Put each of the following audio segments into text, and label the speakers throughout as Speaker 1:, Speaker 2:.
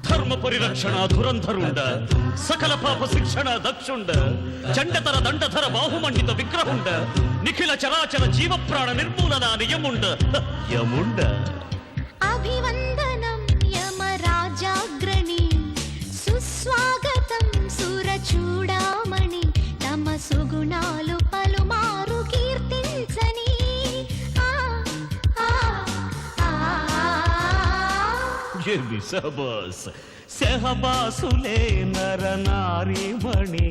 Speaker 1: ధర్మ పరిరక్షణ ధురంధరుండ సకల పాప శిక్షణ దక్షుండ చండతర దండధర బాహుమండిత విగ్రహుండ నిఖిల చరాచర జీవ ప్రాణ నిర్మూలన నియముండ యముండ
Speaker 2: అభివందనం యమరాజాగ్రణి సుస్వాగతం సురచూడామణి తమ సుగుణాలు పలుమారు కీర్తించని
Speaker 1: సెహబాసులే నరనారీమణి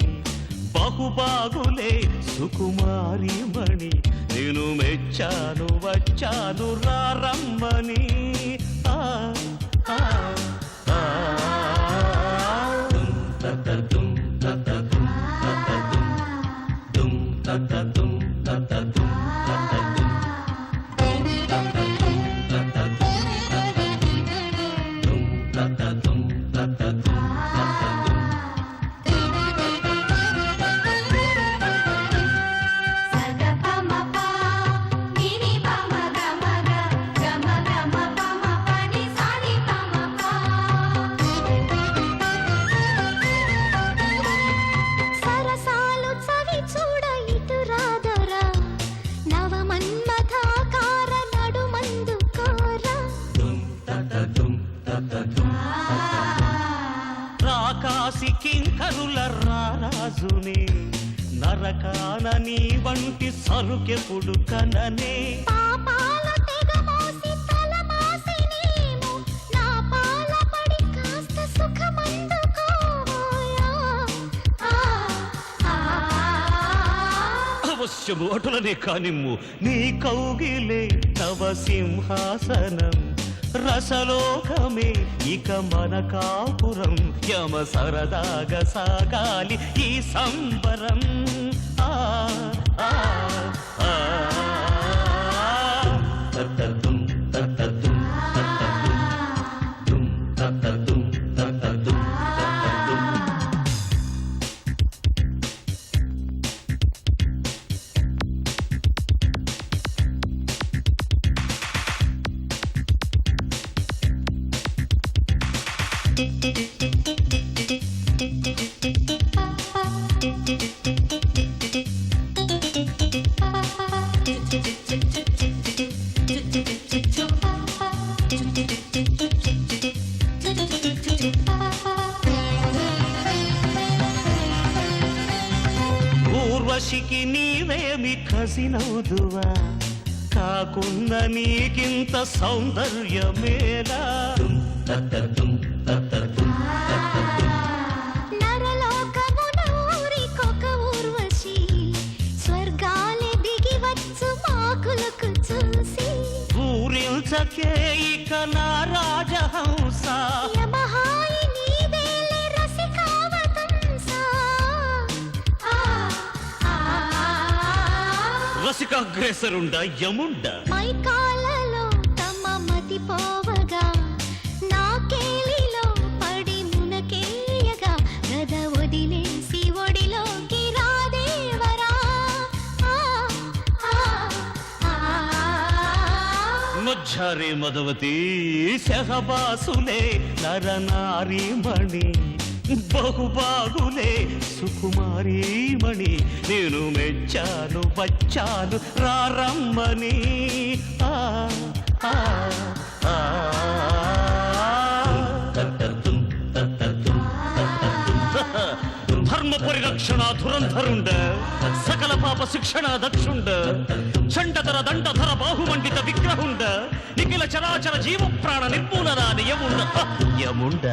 Speaker 1: బహుబాగులే సుకుమారీమణి నేను మెచ్చాను వచ్చాను రారమ్మని రాకాసి కింకరుల రారాజుని నరకాన నీ వంటి సరుకెప్పుడు కననే అవశ్యము అటులనే కానిమ్ము నీ కౌగిలే తవ సింహాసనం రసలోకమే ఇక మన కాపురం యమ సరదాగా సాగాలి ఈ సంబరం ఊర్వశికి నీవేమి కసినవుదువా కాకున్న నీకింత సౌందర్యమేలా
Speaker 2: నరలోకమున ఊరికొక ఊర్వశి స్వర్గాలే దిగి వచ్చు మాకులకు చూసి
Speaker 1: ఊరిల్చకే ఇక నా రాజహంస
Speaker 2: యమహాయి నీవేలే రసికావతంస
Speaker 1: రసికాగ్రేసరుండ యముండ
Speaker 2: మైకాలలో తమ మతి పోవగా నాకేలిలో పడి మునకేయగా గద వదిలేసి ఒడిలోకి రాదేవరా
Speaker 1: మజ్జారే మదవతి సెహబాసులే నరనారీమణి బహుబాగులే సుకుమారీమణి నేను మెచ్చాను వచ్చాను రారమ్మని ధర్మ పరిరక్షణ ధురంధరుండ సకల పాప శిక్షణ దక్షుండ చండధర దండధర బాహుమండిత విగ్రహుండ నిఖిల చరాచర జీవ ప్రాణ నిర్మూలన యముండ యముండ